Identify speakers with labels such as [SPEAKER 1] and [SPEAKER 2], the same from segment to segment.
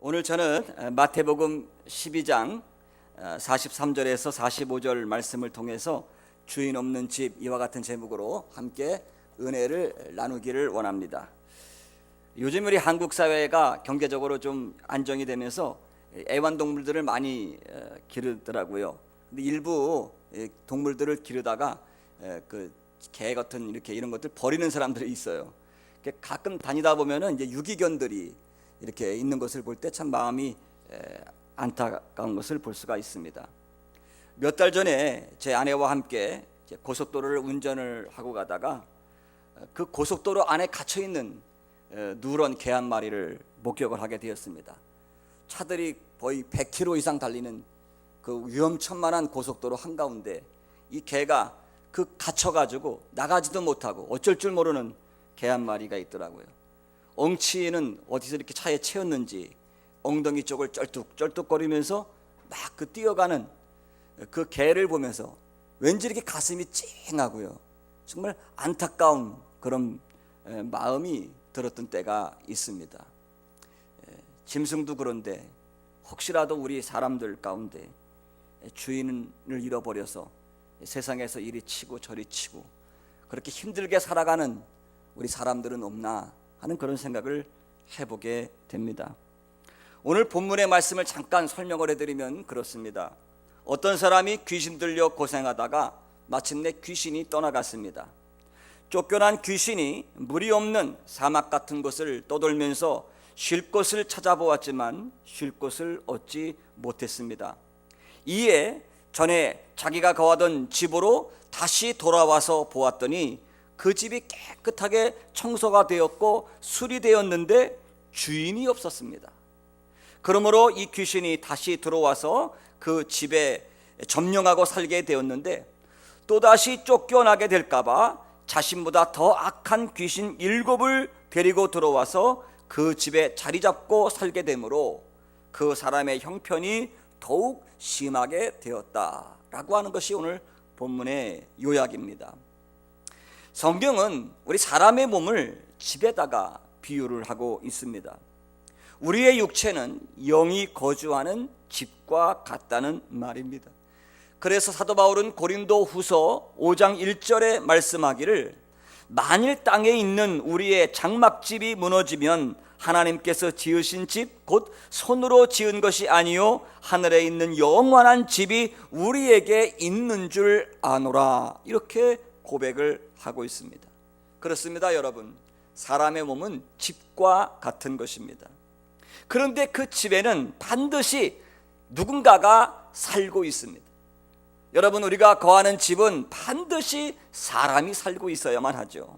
[SPEAKER 1] 오늘 저는 마태복음 12장 43절에서 45절 말씀을 통해서 주인 없는 집 이와 같은 제목으로 함께 은혜를 나누기를 원합니다. 요즘 우리 한국 사회가 경제적으로 좀 안정이 되면서 애완동물들을 많이 기르더라고요. 근데 일부 동물들을 기르다가 그 개 같은 이런 것들 버리는 사람들이 있어요. 가끔 다니다 보면은 이제 유기견들이 이렇게 있는 것을 볼 때 참 마음이 안타까운 것을 볼 수가 있습니다. 몇 달 전에 제 아내와 함께 고속도로를 운전을 하고 가다가 그 고속도로 안에 갇혀 있는 누런 개 한 마리를 목격을 하게 되었습니다. 차들이 거의 100km 이상 달리는 그 위험천만한 고속도로 한가운데 이 개가 그 갇혀가지고 나가지도 못하고 어쩔 줄 모르는 개 한 마리가 있더라고요. 엉치는 어디서 이렇게 차에 채웠는지 엉덩이 쪽을 쩔뚝쩔뚝거리면서 막 그 뛰어가는 그 개를 보면서 왠지 이렇게 가슴이 찡하고요, 정말 안타까운 그런 마음이 들었던 때가 있습니다. 짐승도 그런데 혹시라도 우리 사람들 가운데 주인을 잃어버려서 세상에서 이리 치고 저리 치고 그렇게 힘들게 살아가는 우리 사람들은 없나 하는 그런 생각을 해보게 됩니다. 오늘 본문의 말씀을 잠깐 설명을 해드리면 그렇습니다. 어떤 사람이 귀신 들려 고생하다가 마침내 귀신이 떠나갔습니다. 쫓겨난 귀신이 물이 없는 사막 같은 곳을 떠돌면서 쉴 곳을 찾아보았지만 쉴 곳을 얻지 못했습니다. 이에 전에 자기가 거하던 집으로 다시 돌아와서 보았더니 그 집이 깨끗하게 청소가 되었고 수리되었는데 주인이 없었습니다. 그러므로 이 귀신이 다시 들어와서 그 집에 점령하고 살게 되었는데 또다시 쫓겨나게 될까봐 자신보다 더 악한 귀신 7을 데리고 들어와서 그 집에 자리 잡고 살게 되므로 그 사람의 형편이 더욱 심하게 되었다라고 하는 것이 오늘 본문의 요약입니다. 성경은 우리 사람의 몸을 집에다가 비유를 하고 있습니다. 우리의 육체는 영이 거주하는 집과 같다는 말입니다. 그래서 사도 바울은 고린도 후서 5장 1절에 말씀하기를 만일 땅에 있는 우리의 장막집이 무너지면 하나님께서 지으신 집 곧 손으로 지은 것이 아니요 하늘에 있는 영원한 집이 우리에게 있는 줄 아노라, 이렇게 고백을 하고 있습니다. 그렇습니다, 여러분. 사람의 몸은 집과 같은 것입니다. 그런데 그 집에는 반드시 누군가가 살고 있습니다. 여러분, 우리가 거하는 집은 반드시 사람이 살고 있어야만 하죠.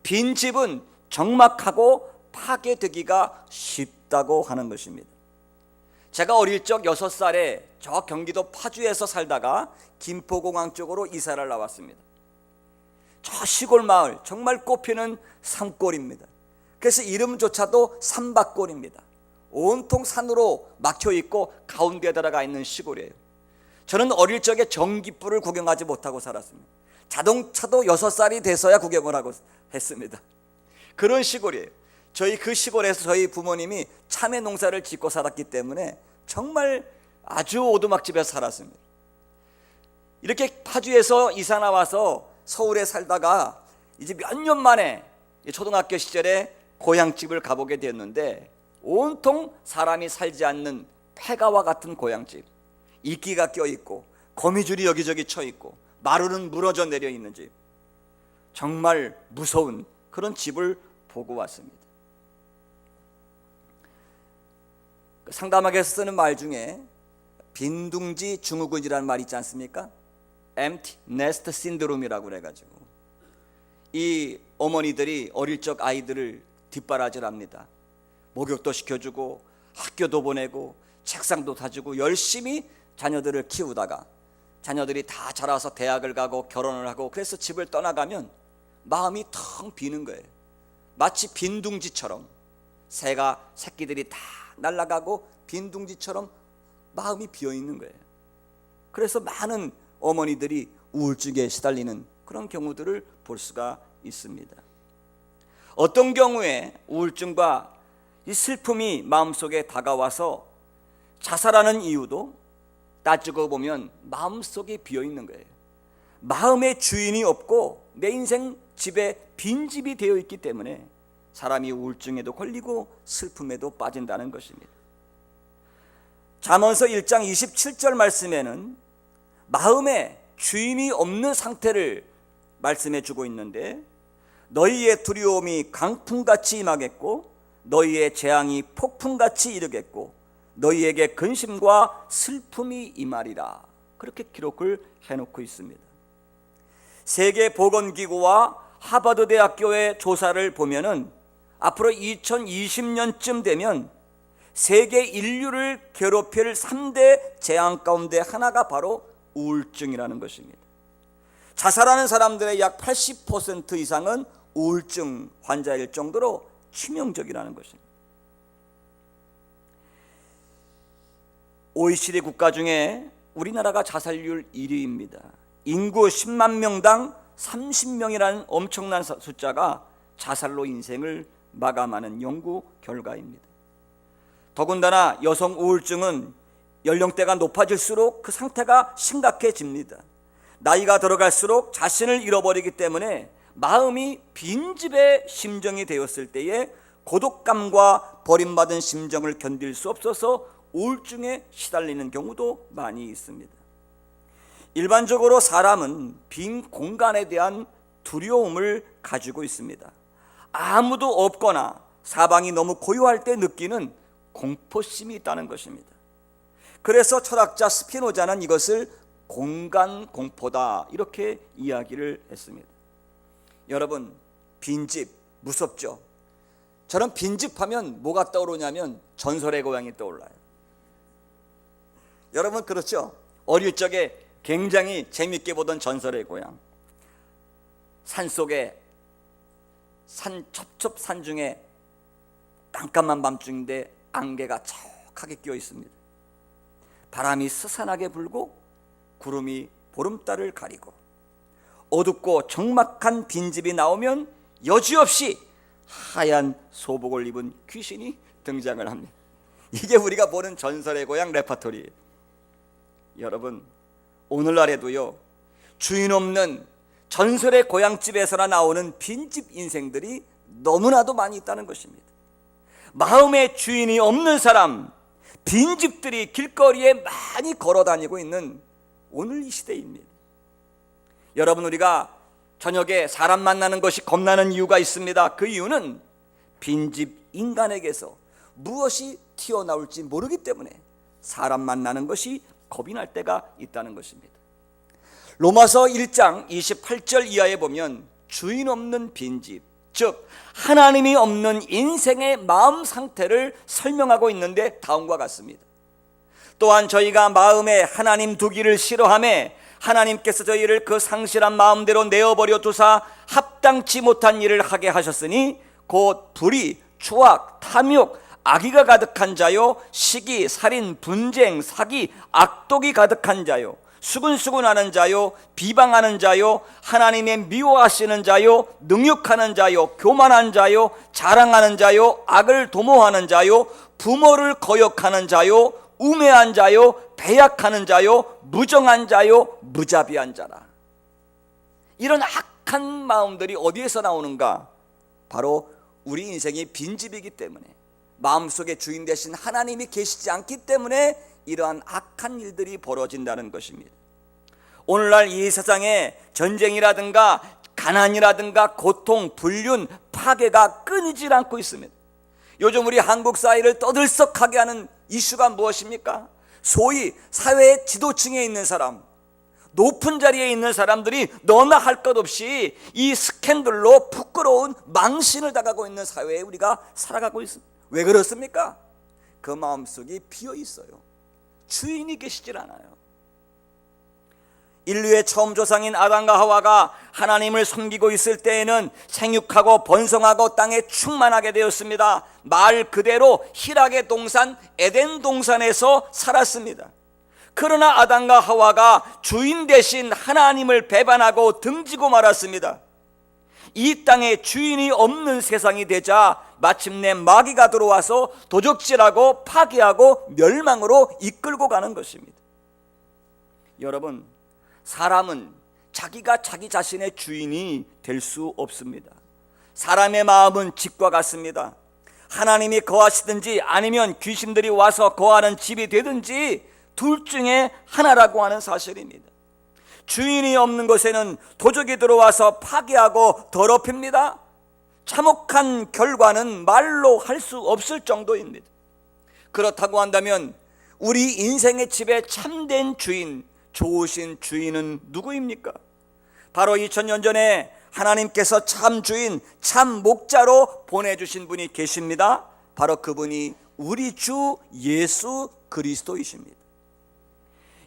[SPEAKER 1] 빈 집은 적막하고 파괴되기가 쉽다고 하는 것입니다. 제가 어릴 적 6살에 저 경기도 파주에서 살다가 김포공항 쪽으로 이사를 나왔습니다. 저 시골 마을 정말 꽃피는 산골입니다. 그래서 이름조차도 삼박골입니다. 온통 산으로 막혀 있고 가운데에 들어가 있는 시골이에요. 저는 어릴 적에 전기불을 구경하지 못하고 살았습니다. 자동차도 6살이 돼서야 구경을 하고 했습니다. 그런 시골이에요. 저희 그 시골에서 저희 부모님이 참외 농사를 짓고 살았기 때문에 정말 아주 오두막집에서 살았습니다. 이렇게 파주에서 이사 나와서 서울에 살다가 이제 몇 년 만에 초등학교 시절에 고향집을 가보게 되었는데 온통 사람이 살지 않는 폐가와 같은 고향집, 이끼가 껴있고 거미줄이 여기저기 쳐있고 마루는 무너져 내려 있는 집, 정말 무서운 그런 집을 보고 왔습니다. 상담학에서 쓰는 말 중에 빈둥지 증후군이라는 말이 있지 않습니까? Empty Nest Syndrome이라고 그래가지고 이 어머니들이 어릴 적 아이들을 뒷바라지합니다. 목욕도 시켜주고 학교도 보내고 책상도 사주고 열심히 자녀들을 키우다가 자녀들이 다 자라서 대학을 가고 결혼을 하고 그래서 집을 떠나가면 마음이 텅 비는 거예요. 마치 빈둥지처럼 새끼들이 다 날아가고 빈둥지처럼 마음이 비어있는 거예요. 그래서 많은 어머니들이 우울증에 시달리는 그런 경우들을 볼 수가 있습니다. 어떤 경우에 우울증과 이 슬픔이 마음속에 다가와서 자살하는 이유도 따지고 보면 마음속에 비어있는 거예요. 마음의 주인이 없고 내 인생 집에 빈집이 되어 있기 때문에 사람이 우울증에도 걸리고 슬픔에도 빠진다는 것입니다. 잠언서 1장 27절 말씀에는 마음에 주인이 없는 상태를 말씀해 주고 있는데, 너희의 두려움이 강풍같이 임하겠고 너희의 재앙이 폭풍같이 이르겠고 너희에게 근심과 슬픔이 임하리라, 그렇게 기록을 해놓고 있습니다. 세계보건기구와 하버드 대학교의 조사를 보면은 앞으로 2020년쯤 되면 세계 인류를 괴롭힐 3대 재앙 가운데 하나가 바로 우울증이라는 것입니다. 자살하는 사람들의 약 80% 이상은 우울증 환자일 정도로 치명적이라는 것입니다. OECD 국가 중에 우리나라가 자살률 1위입니다. 인구 10만 명당 30명이라는 엄청난 숫자가 자살로 인생을 마감하는 연구 결과입니다. 더군다나 여성 우울증은 연령대가 높아질수록 그 상태가 심각해집니다. 나이가 들어갈수록 자신을 잃어버리기 때문에 마음이 빈집의 심정이 되었을 때에 고독감과 버림받은 심정을 견딜 수 없어서 우울증에 시달리는 경우도 많이 있습니다. 일반적으로 사람은 빈 공간에 대한 두려움을 가지고 있습니다. 아무도 없거나 사방이 너무 고요할 때 느끼는 공포심이 있다는 것입니다. 그래서 철학자 스피노자는 이것을 공간 공포다, 이렇게 이야기를 했습니다. 여러분, 빈집 무섭죠? 저는 빈집하면 뭐가 떠오르냐면 전설의 고향이 떠올라요. 여러분 그렇죠? 어릴 적에 굉장히 재밌게 보던 전설의 고향. 산속에 첩첩산 중에 깜깜한 밤중인데 안개가 척하게 끼어 있습니다. 바람이 스산하게 불고 구름이 보름달을 가리고 어둡고 적막한 빈집이 나오면 여지없이 하얀 소복을 입은 귀신이 등장을 합니다. 이게 우리가 보는 전설의 고향 레퍼토리예요. 여러분, 오늘날에도요, 주인 없는 전설의 고향집에서나 나오는 빈집 인생들이 너무나도 많이 있다는 것입니다. 마음의 주인이 없는 사람, 빈집들이 길거리에 많이 걸어다니고 있는 오늘 이 시대입니다. 여러분, 우리가 저녁에 사람 만나는 것이 겁나는 이유가 있습니다. 그 이유는 빈집 인간에게서 무엇이 튀어나올지 모르기 때문에 사람 만나는 것이 겁이 날 때가 있다는 것입니다. 로마서 1장 28절 이하에 보면 주인 없는 빈집, 즉 하나님이 없는 인생의 마음 상태를 설명하고 있는데 다음과 같습니다. 또한 저희가 마음에 하나님 두기를 싫어하며 하나님께서 저희를 그 상실한 마음대로 내어버려 두사 합당치 못한 일을 하게 하셨으니 곧 불의, 추악, 탐욕, 악의가 가득한 자요, 시기, 살인, 분쟁, 사기, 악독이 가득한 자요, 수근수근하는 자요, 비방하는 자요, 하나님의 미워하시는 자요, 능욕하는 자요, 교만한 자요, 자랑하는 자요, 악을 도모하는 자요, 부모를 거역하는 자요, 우매한 자요, 배약하는 자요, 무정한 자요, 무자비한 자라. 이런 악한 마음들이 어디에서 나오는가? 바로 우리 인생이 빈집이기 때문에, 마음속에 주인 되신 하나님이 계시지 않기 때문에 이러한 악한 일들이 벌어진다는 것입니다. 오늘날 이 세상에 전쟁이라든가 가난이라든가 고통, 불륜, 파괴가 끊이질 않고 있습니다. 요즘 우리 한국 사회를 떠들썩하게 하는 이슈가 무엇입니까? 소위 사회의 지도층에 있는 사람, 높은 자리에 있는 사람들이 너나 할 것 없이 이 스캔들로 부끄러운 망신을 당하고 있는 사회에 우리가 살아가고 있습니다. 왜 그렇습니까? 그 마음속이 비어 있어요. 주인이 계시질 않아요. 인류의 처음 조상인 아담과 하와가 하나님을 섬기고 있을 때에는 생육하고 번성하고 땅에 충만하게 되었습니다. 말 그대로 희락의 동산 에덴 동산에서 살았습니다. 그러나 아담과 하와가 주인 대신 하나님을 배반하고 등지고 말았습니다. 이 땅에 주인이 없는 세상이 되자 마침내 마귀가 들어와서 도적질하고 파괴하고 멸망으로 이끌고 가는 것입니다. 여러분, 사람은 자기가 자기 자신의 주인이 될 수 없습니다. 사람의 마음은 집과 같습니다. 하나님이 거하시든지 아니면 귀신들이 와서 거하는 집이 되든지 둘 중에 하나라고 하는 사실입니다. 주인이 없는 곳에는 도적이 들어와서 파괴하고 더럽힙니다. 참혹한 결과는 말로 할 수 없을 정도입니다. 그렇다고 한다면 우리 인생의 집에 참된 주인, 좋으신 주인은 누구입니까? 바로 2000년 전에 하나님께서 참 주인, 참 목자로 보내주신 분이 계십니다. 바로 그분이 우리 주 예수 그리스도이십니다.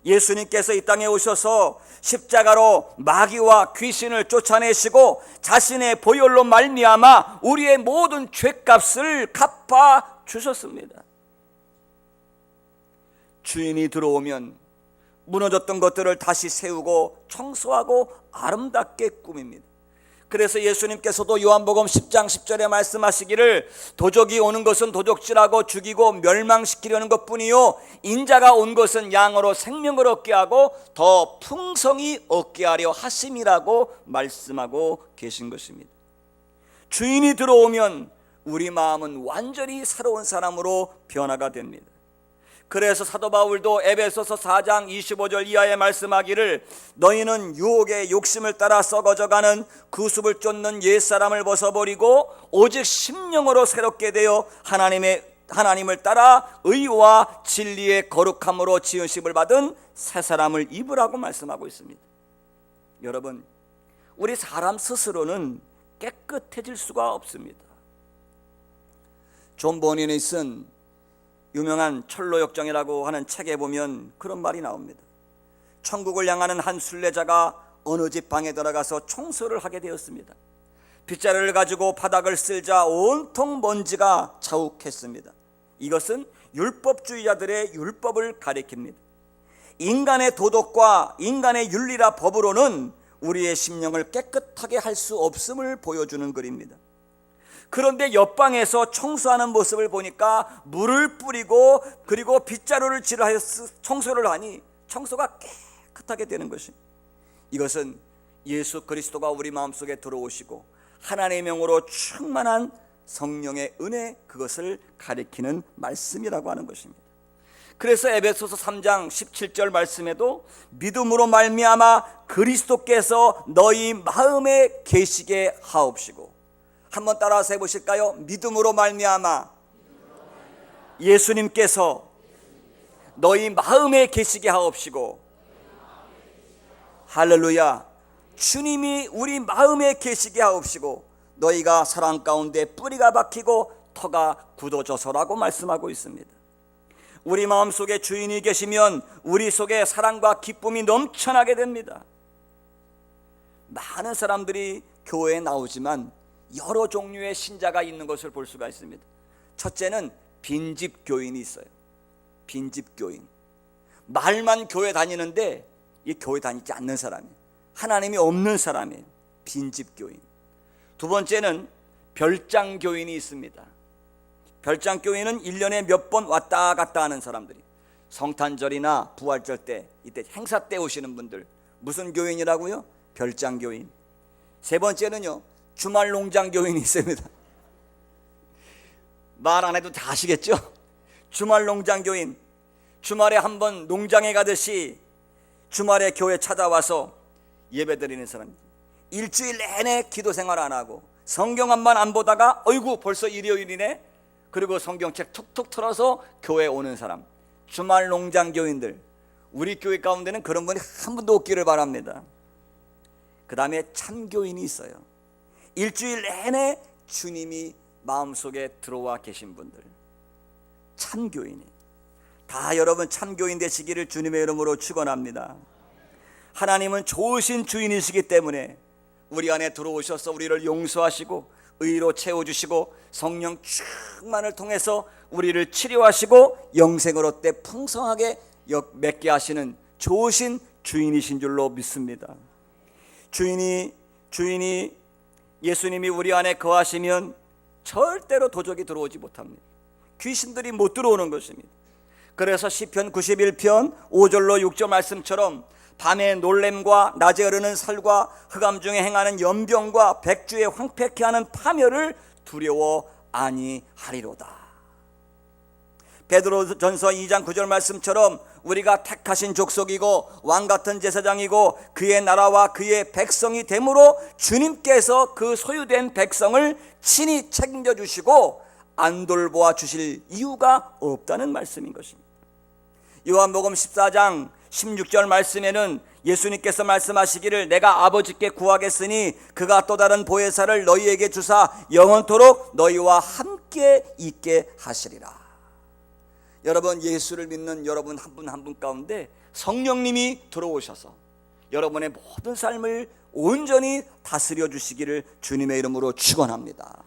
[SPEAKER 1] 예수님께서 이 땅에 오셔서 십자가로 마귀와 귀신을 쫓아내시고 자신의 보혈로 말미암아 우리의 모든 죄값을 갚아 주셨습니다. 주인이 들어오면 무너졌던 것들을 다시 세우고 청소하고 아름답게 꾸밉니다. 그래서 예수님께서도 요한복음 10장 10절에 말씀하시기를 도적이 오는 것은 도적질하고 죽이고 멸망시키려는 것뿐이요 인자가 온 것은 양으로 생명을 얻게 하고 더 풍성히 얻게 하려 하심이라고 말씀하고 계신 것입니다. 주인이 들어오면 우리 마음은 완전히 새로운 사람으로 변화가 됩니다. 그래서 사도 바울도 에베소서 4장 25절 이하에 말씀하기를 너희는 유혹의 욕심을 따라 썩어져가는 구습을 쫓는 옛사람을 벗어버리고 오직 심령으로 새롭게 되어 하나님을 따라 의와 진리의 거룩함으로 지으심을 받은 새 사람을 입으라고 말씀하고 있습니다. 여러분, 우리 사람 스스로는 깨끗해질 수가 없습니다. 존 버닌이 쓴 유명한 철로역정이라고 하는 책에 보면 그런 말이 나옵니다. 천국을 향하는 한 순례자가 어느 집 방에 들어가서 청소를 하게 되었습니다. 빗자루를 가지고 바닥을 쓸자 온통 먼지가 자욱했습니다. 이것은 율법주의자들의 율법을 가리킵니다. 인간의 도덕과 인간의 윤리라 법으로는 우리의 심령을 깨끗하게 할 수 없음을 보여주는 글입니다. 그런데 옆방에서 청소하는 모습을 보니까 물을 뿌리고 그리고 빗자루를 칠하여 청소를 하니 청소가 깨끗하게 되는 것입니다. 이것은 예수 그리스도가 우리 마음속에 들어오시고 하나님의 명으로 충만한 성령의 은혜, 그것을 가리키는 말씀이라고 하는 것입니다. 그래서 에베소서 3장 17절 말씀에도 믿음으로 말미암아 그리스도께서 너희 마음에 계시게 하옵시고, 한번 따라서 해보실까요? 믿음으로 말미암아 예수님께서 너희 마음에 계시게 하옵시고. 할렐루야. 주님이 우리 마음에 계시게 하옵시고 너희가 사랑 가운데 뿌리가 박히고 터가 굳어져서라고 말씀하고 있습니다. 우리 마음속에 주인이 계시면 우리 속에 사랑과 기쁨이 넘쳐나게 됩니다. 많은 사람들이 교회에 나오지만 여러 종류의 신자가 있는 것을 볼 수가 있습니다. 첫째는 빈집 교인이 있어요. 빈집 교인. 말만 교회 다니는데 이 교회 다니지 않는 사람이에요. 하나님이 없는 사람이에요. 빈집 교인. 두 번째는 별장 교인이 있습니다. 별장 교인은 1년에 몇 번 왔다 갔다 하는 사람들이, 성탄절이나 부활절 때, 이때 행사 때 오시는 분들. 무슨 교인이라고요? 별장 교인. 세 번째는요, 주말 농장 교인이 있습니다. 말 안 해도 다 아시겠죠? 주말 농장 교인. 주말에 한번 농장에 가듯이 주말에 교회 찾아와서 예배 드리는 사람. 일주일 내내 기도 생활 안 하고 성경 한번 안 보다가 어이구 벌써 일요일이네, 그리고 성경책 툭툭 틀어서 교회 오는 사람. 주말 농장 교인들. 우리 교회 가운데는 그런 분이 한 분도 없기를 바랍니다. 그 다음에 참교인이 있어요. 일주일 내내 주님이 마음속에 들어와 계신 분들, 참교인이. 다 여러분 참교인 되시기를 주님의 이름으로 축원합니다. 하나님은 좋으신 주인이시기 때문에 우리 안에 들어오셔서 우리를 용서하시고 의로 채워주시고 성령 충만을 통해서 우리를 치료하시고 영생을 얻되 풍성하게 맺게 하시는 좋으신 주인이신 줄로 믿습니다. 주인이 예수님이 우리 안에 거하시면 절대로 도적이 들어오지 못합니다. 귀신들이 못 들어오는 것입니다. 그래서 시편 91편 5절로 6절 말씀처럼 밤에 놀램과 낮에 흐르는 살과 흑암 중에 행하는 연병과 백주에 황폐케 하는 파멸을 두려워 아니하리로다. 베드로전서 2장 9절 말씀처럼 우리가 택하신 족속이고 왕같은 제사장이고 그의 나라와 그의 백성이 되므로 주님께서 그 소유된 백성을 친히 책임져 주시고 안 돌보아 주실 이유가 없다는 말씀인 것입니다. 요한복음 14장 16절 말씀에는 예수님께서 말씀하시기를 내가 아버지께 구하겠으니 그가 또 다른 보혜사를 너희에게 주사 영원토록 너희와 함께 있게 하시리라. 여러분, 예수를 믿는 여러분 한 분 한 분 가운데 성령님이 들어오셔서 여러분의 모든 삶을 온전히 다스려 주시기를 주님의 이름으로 축원합니다.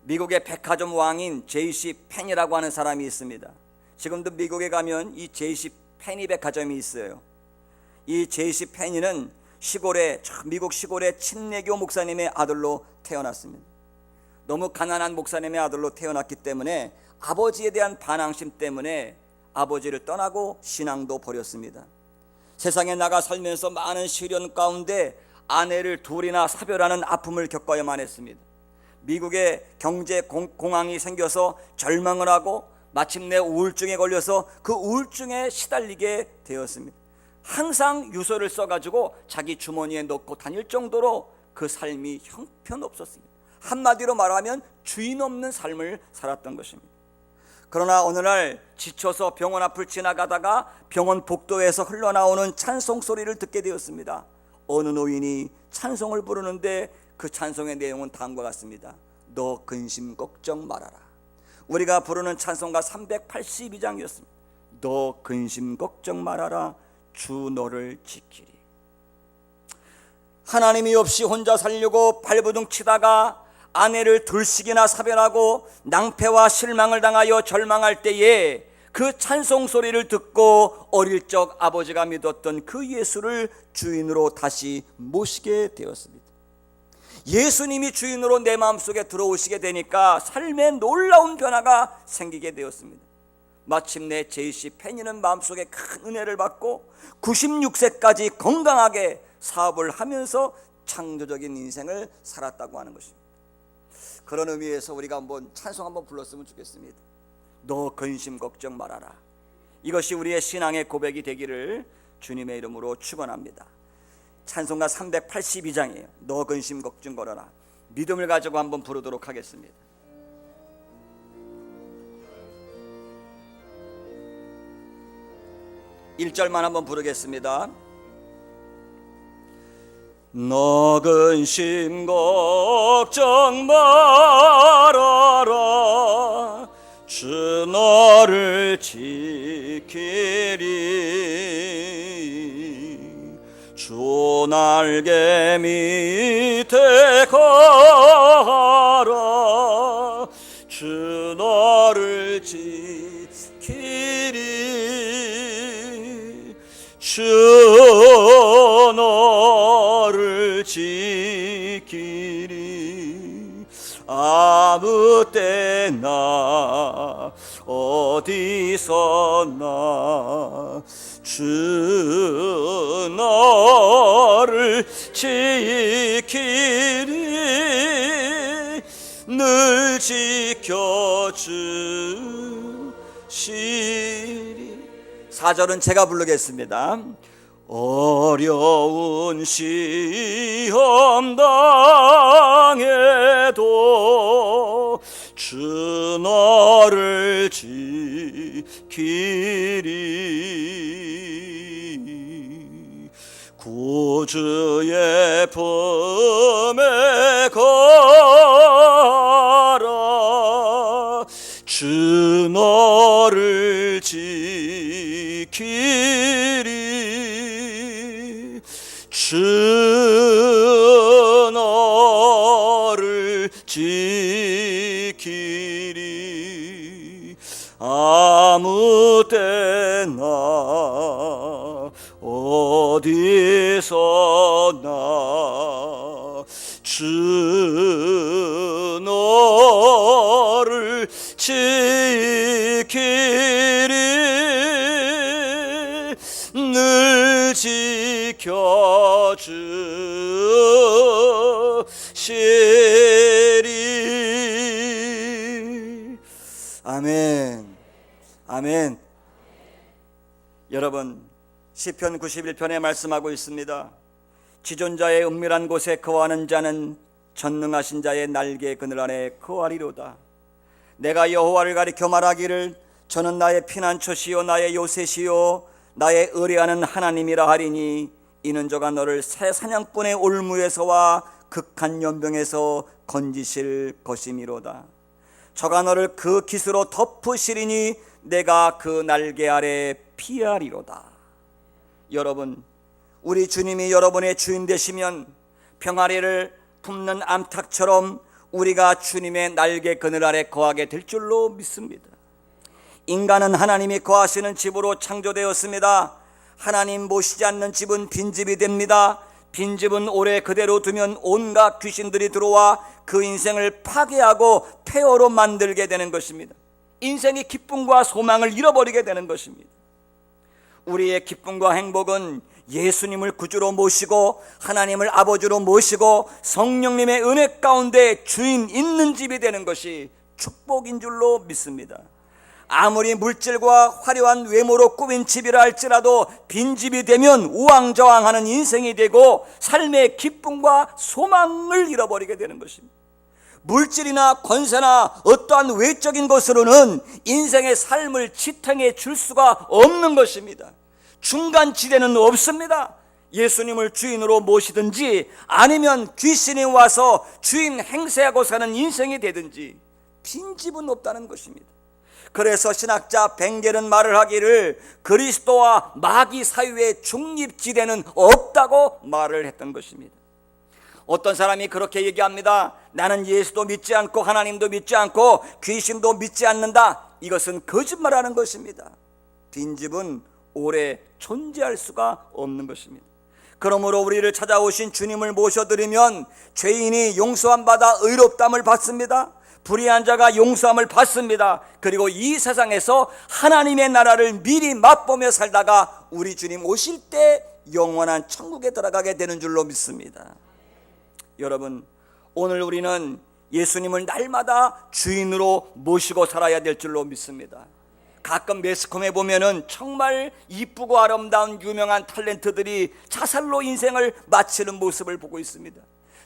[SPEAKER 1] 미국의 백화점 왕인 제이씨 펜이라고 하는 사람이 있습니다. 지금도 미국에 가면 이 제이씨 펜이 백화점이 있어요. 이 제이씨 펜이는 미국 시골의 침례교 목사님의 아들로 태어났습니다. 너무 가난한 목사님의 아들로 태어났기 때문에 아버지에 대한 반항심 때문에 아버지를 떠나고 신앙도 버렸습니다. 세상에 나가 살면서 많은 시련 가운데 아내를 둘이나 사별하는 아픔을 겪어야만 했습니다. 미국에 경제 공황이 생겨서 절망을 하고 마침내 우울증에 걸려서 그 우울증에 시달리게 되었습니다. 항상 유서를 써가지고 자기 주머니에 넣고 다닐 정도로 그 삶이 형편없었습니다. 한마디로 말하면 주인 없는 삶을 살았던 것입니다. 그러나 어느 날 지쳐서 병원 앞을 지나가다가 병원 복도에서 흘러나오는 찬송 소리를 듣게 되었습니다. 어느 노인이 찬송을 부르는데 그 찬송의 내용은 다음과 같습니다. 너 근심 걱정 말아라. 우리가 부르는 찬송가 382장이었습니다. 너 근심 걱정 말아라. 주 너를 지키리. 하나님이 없이 혼자 살려고 발버둥 치다가 아내를 둘씩이나 사별하고 낭패와 실망을 당하여 절망할 때에 그 찬송 소리를 듣고 어릴 적 아버지가 믿었던 그 예수를 주인으로 다시 모시게 되었습니다. 예수님이 주인으로 내 마음속에 들어오시게 되니까 삶에 놀라운 변화가 생기게 되었습니다. 마침내 제이씨 펜이는 마음속에 큰 은혜를 받고 96세까지 건강하게 사업을 하면서 창조적인 인생을 살았다고 하는 것입니다. 그런 의미에서 우리가 한번 찬송 한번 불렀으면 좋겠습니다. 너 근심 걱정 말아라. 이것이 우리의 신앙의 고백이 되기를 주님의 이름으로 축원합니다. 찬송가 382장이에요. 너 근심 걱정 말아라. 믿음을 가지고 한번 부르도록 하겠습니다. 일 절만 한번 부르겠습니다. 너 근심 걱정 말아라. 주 너를 지키리. 주 날개 밑에 가라. 주 너를 지키리. 주 너를 지키리. 아무 때나 어디서나 주 너를 지키리. 늘 지켜주시리. 4절은 제가 부르겠습니다. 어려운 시험 당해도 주 너를 지키리. 구주의 품에 거라. 주 너를 지키리. 주 너를 지키리. 아무 때나 어디서나 길을 늘 지켜주시리. 아멘. 아멘. 여러분, 시편 91편에 말씀하고 있습니다. 지존자의 은밀한 곳에 거하는 자는 전능하신 자의 날개 그늘 안에 거하리로다. 내가 여호와를 가리켜 말하기를 저는 나의 피난처시요 나의 요새시요 나의 의뢰하는 하나님이라 하리니 이는 저가 너를 새 사냥꾼의 올무에서와 극한 연병에서 건지실 것이미로다. 저가 너를 그 깃으로 덮으시리니 내가 그 날개 아래 피하리로다. 여러분, 우리 주님이 여러분의 주인 되시면 병아리를 품는 암탉처럼 우리가 주님의 날개 그늘 아래 거하게 될 줄로 믿습니다. 인간은 하나님이 거하시는 집으로 창조되었습니다. 하나님 모시지 않는 집은 빈집이 됩니다. 빈집은 오래 그대로 두면 온갖 귀신들이 들어와 그 인생을 파괴하고 폐허로 만들게 되는 것입니다. 인생의 기쁨과 소망을 잃어버리게 되는 것입니다. 우리의 기쁨과 행복은 예수님을 구주로 모시고 하나님을 아버지로 모시고 성령님의 은혜 가운데 주인 있는 집이 되는 것이 축복인 줄로 믿습니다. 아무리 물질과 화려한 외모로 꾸민 집이라 할지라도 빈집이 되면 우왕좌왕하는 인생이 되고 삶의 기쁨과 소망을 잃어버리게 되는 것입니다. 물질이나 권세나 어떠한 외적인 것으로는 인생의 삶을 지탱해 줄 수가 없는 것입니다. 중간 지대는 없습니다. 예수님을 주인으로 모시든지 아니면 귀신이 와서 주인 행세하고 사는 인생이 되든지 빈집은 없다는 것입니다. 그래서 신학자 벵겔은 말을 하기를 그리스도와 마귀 사이의 중립지대는 없다고 말을 했던 것입니다. 어떤 사람이 그렇게 얘기합니다. 나는 예수도 믿지 않고 하나님도 믿지 않고 귀신도 믿지 않는다. 이것은 거짓말하는 것입니다. 빈집은 오래 존재할 수가 없는 것입니다. 그러므로 우리를 찾아오신 주님을 모셔드리면 죄인이 용서함 받아 의롭담을 받습니다. 불의한 자가 용서함을 받습니다. 그리고 이 세상에서 하나님의 나라를 미리 맛보며 살다가 우리 주님 오실 때 영원한 천국에 들어가게 되는 줄로 믿습니다. 여러분, 오늘 우리는 예수님을 날마다 주인으로 모시고 살아야 될 줄로 믿습니다. 가끔 매스컴에 보면은 정말 이쁘고 아름다운 유명한 탤런트들이 자살로 인생을 마치는 모습을 보고 있습니다.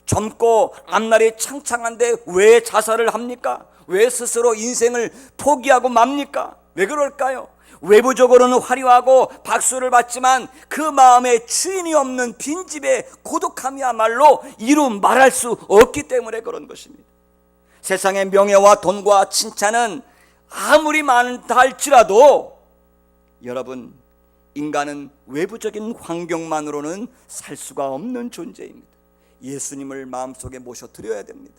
[SPEAKER 1] 젊고 앞날이 창창한데 왜 자살을 합니까? 왜 스스로 인생을 포기하고 맙니까? 왜 그럴까요? 외부적으로는 화려하고 박수를 받지만 그 마음에 주인이 없는 빈집의 고독함이야말로 이루 말할 수 없기 때문에 그런 것입니다. 세상의 명예와 돈과 칭찬은 아무리 많다 할지라도 여러분, 인간은 외부적인 환경만으로는 살 수가 없는 존재입니다. 예수님을 마음속에 모셔드려야 됩니다.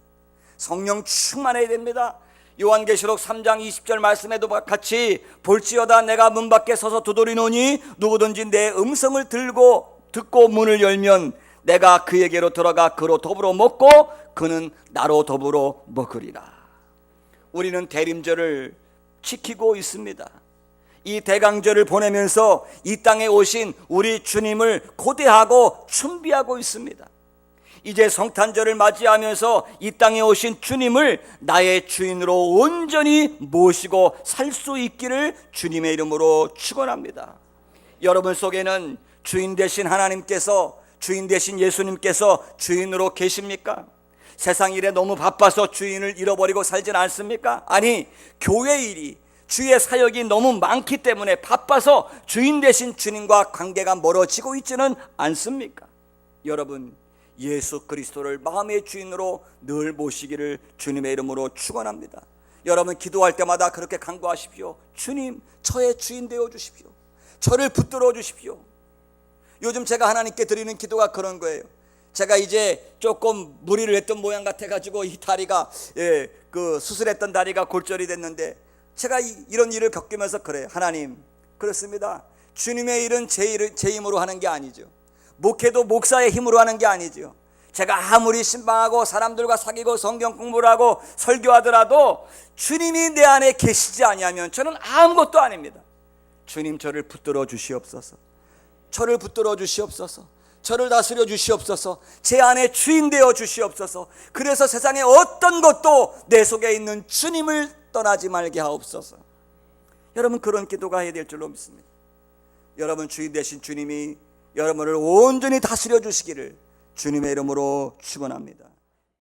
[SPEAKER 1] 성령 충만해야 됩니다. 요한계시록 3장 20절 말씀에도 같이 볼지어다 내가 문 밖에 서서 두드리노니 누구든지 내 음성을 듣고 문을 열면 내가 그에게로 들어가 그로 더불어 먹고 그는 나로 더불어 먹으리라. 우리는 대림절을 지키고 있습니다. 이 대강절을 보내면서 이 땅에 오신 우리 주님을 고대하고 준비하고 있습니다. 이제 성탄절을 맞이하면서 이 땅에 오신 주님을 나의 주인으로 온전히 모시고 살 수 있기를 주님의 이름으로 축원합니다. 여러분 속에는 주인 되신 하나님께서, 주인 되신 예수님께서 주인으로 계십니까? 세상 일에 너무 바빠서 주인을 잃어버리고 살진 않습니까? 아니, 교회 일이, 주의 사역이 너무 많기 때문에 바빠서 주인 되신 주님과 관계가 멀어지고 있지는 않습니까? 여러분, 예수 그리스도를 마음의 주인으로 늘 모시기를 주님의 이름으로 축원합니다. 여러분, 기도할 때마다 그렇게 간구하십시오. 주님, 저의 주인 되어 주십시오. 저를 붙들어 주십시오. 요즘 제가 하나님께 드리는 기도가 그런 거예요. 제가 이제 조금 무리를 했던 모양 같아가지고 이 다리가 그 수술했던 다리가 골절이 됐는데 제가 이런 일을 겪으면서 그래요. 하나님, 그렇습니다. 주님의 일은 제 힘으로 하는 게 아니죠. 목회도 목사의 힘으로 하는 게 아니죠. 제가 아무리 신방하고 사람들과 사귀고 성경 공부를 하고 설교하더라도 주님이 내 안에 계시지 아니하면 저는 아무것도 아닙니다. 주님, 저를 붙들어 주시옵소서. 저를 붙들어 주시옵소서. 저를 다스려 주시옵소서. 제 안에 주인 되어 주시옵소서. 그래서 세상의 어떤 것도 내 속에 있는 주님을 떠나지 말게 하옵소서. 여러분, 그런 기도가 해야 될 줄로 믿습니다. 여러분 주인 되신 주님이 여러분을 온전히 다스려 주시기를 주님의 이름으로 축원합니다.